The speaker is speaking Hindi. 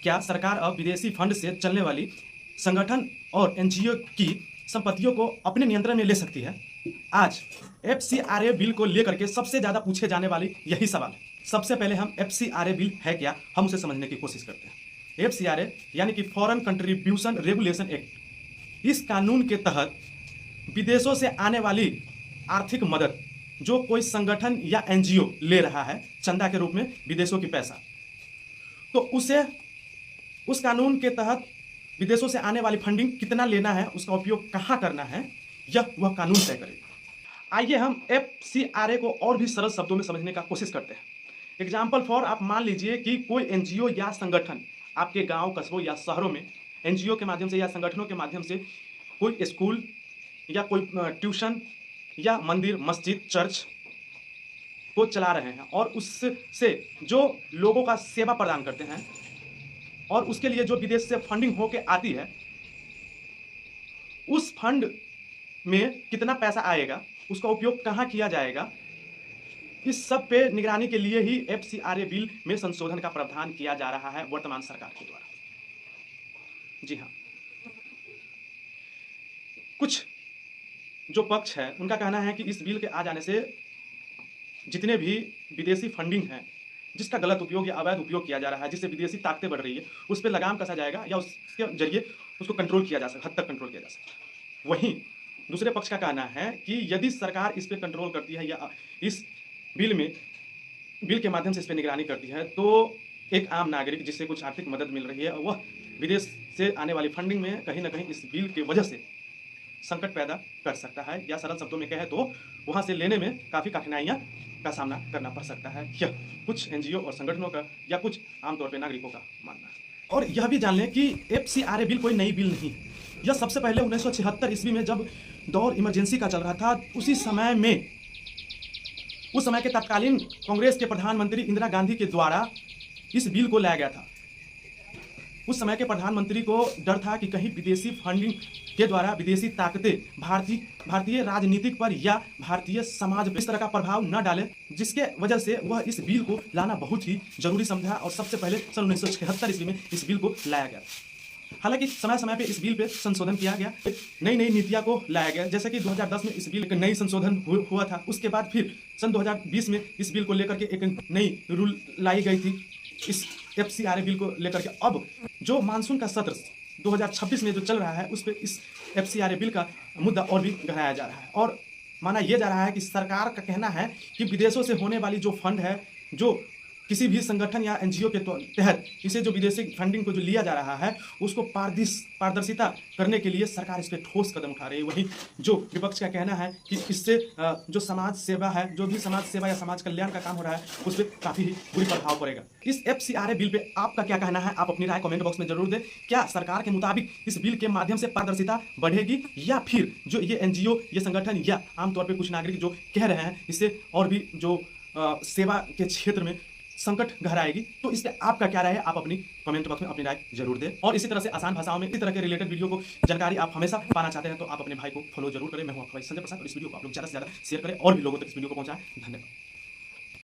क्या सरकार अब विदेशी फंड से चलने वाली संगठन और एनजीओ की संपत्तियों को अपने नियंत्रण में ले सकती है? आज एफसीआरए बिल को लेकर के सबसे ज़्यादा पूछे जाने वाली यही सवाल है। सबसे पहले हम एफसीआरए बिल है क्या, हम उसे समझने की कोशिश करते हैं। एफसीआरए यानी कि फॉरेन कंट्रीब्यूशन रेगुलेशन एक्ट। इस कानून के तहत विदेशों से आने वाली आर्थिक मदद जो कोई संगठन या एनजीओ ले रहा है चंदा के रूप में विदेशों की पैसा, तो उसे उस कानून के तहत विदेशों से आने वाली फंडिंग कितना लेना है, उसका उपयोग कहाँ करना है, यह वह कानून तय करेगा। आइए हम एफसीआरए को और भी सरल शब्दों में समझने का कोशिश करते हैं। एग्जाम्पल फॉर, आप मान लीजिए कि कोई एनजीओ या संगठन आपके गांव, कस्बों या शहरों में एनजीओ के माध्यम से या संगठनों के माध्यम से कोई स्कूल या कोई ट्यूशन या मंदिर, मस्जिद, चर्च को चला रहे हैं और उससे जो लोगों का सेवा प्रदान करते हैं और उसके लिए जो विदेश से फंडिंग होके आती है, उस फंड में कितना पैसा आएगा, उसका उपयोग कहाँ किया जाएगा, इस सब पे निगरानी के लिए ही एफसीआरए बिल में संशोधन का प्रावधान किया जा रहा है वर्तमान सरकार के द्वारा। जी हाँ, कुछ जो पक्ष है उनका कहना है कि इस बिल के आ जाने से जितने भी विदेशी फंडिंग है जिसका गलत उपयोग या अवैध उपयोग किया जा रहा है, जिससे विदेशी ताकतें बढ़ रही है, उस पर लगाम कसा जाएगा या उसके जरिए उसको कंट्रोल किया जा सकता, हद तक कंट्रोल किया जा सकता। वहीं दूसरे पक्ष का कहना है कि यदि सरकार इस पर कंट्रोल करती है या इस बिल के माध्यम से इस पर निगरानी करती है, तो एक आम नागरिक जिससे कुछ आर्थिक मदद मिल रही है, वह विदेश से आने वाली फंडिंग में कहीं ना कहीं इस बिल की वजह से संकट पैदा कर सकता है, या सरल शब्दों में कहे तो वहाँ से लेने में काफ़ी कठिनाइयाँ का सामना करना पड़ सकता है। यह कुछ एनजीओ और संगठनों का या कुछ आमतौर पर नागरिकों का मानना है। और यह भी जान लें कि एफसीआरए बिल कोई नई बिल नहीं, यह सबसे पहले 1976 ईस्वी में जब दौर इमरजेंसी का चल रहा था, उस समय के तत्कालीन कांग्रेस के प्रधानमंत्री इंदिरा गांधी के द्वारा इस बिल को लाया गया था। उस समय के प्रधानमंत्री को डर था कि कहीं विदेशी फंडिंग के द्वारा विदेशी ताकतें भारतीय राजनीतिक पर या भारतीय समाज पर इस तरह का प्रभाव न डाले, जिसके वजह से वह इस बिल को लाना बहुत ही जरूरी समझा और सबसे पहले सन 1976 ईस्वी में इस बिल को लाया गया। हालांकि समय समय पे इस बिल पे संशोधन किया गया, नई नई नीतियां को लाया गया, जैसे कि 2010 में इस बिल का नई संशोधन हुआ था। उसके बाद फिर सन 2020 में इस बिल को लेकर के एक नई रूल लाई गई थी इस एफसीआरए बिल को लेकर के। अब जो मानसून का सत्र 2026 में जो चल रहा है, उस पर इस एफसीआरए बिल का मुद्दा और भी गहराया जा रहा है और माना यह जा रहा है कि सरकार का कहना है कि विदेशों से होने वाली जो फंड है, जो किसी भी संगठन या एनजीओ के तहत इसे जो विदेशी फंडिंग को जो लिया जा रहा है, उसको पारदर्शिता करने के लिए सरकार इस पर ठोस कदम उठा रही है। वहीं जो विपक्ष का कहना है कि इससे जो समाज सेवा है, जो भी समाज सेवा या समाज कल्याण का काम हो रहा है, उस पर काफ़ी ही बुरी प्रभाव पड़ेगा। इस एफसीआरए बिल पे आपका क्या कहना है? आप अपनी राय कमेंट बॉक्स में जरूर दें। क्या सरकार के मुताबिक इस बिल के माध्यम से पारदर्शिता बढ़ेगी, या फिर जो ये एनजीओ, ये संगठन या आमतौर पर कुछ नागरिक जो कह रहे हैं, इससे और भी जो सेवा के क्षेत्र में संकट गहराएगी? तो इस पर आपका क्या राय है? आप अपनी कमेंट बॉक्स में अपनी राय जरूर दें। और इसी तरह से आसान भाषाओं में इस तरह के रिलेटेड वीडियो को जानकारी आप हमेशा पाना चाहते हैं तो आप अपने भाई को फॉलो जरूर करें। मैं हूं आपका भाई संजय प्रसाद और इस वीडियो को आप लोग ज़्यादा से ज़्यादा शेयर करें और भी लोगों तक इस वीडियो को पहुंचाएं। धन्यवाद।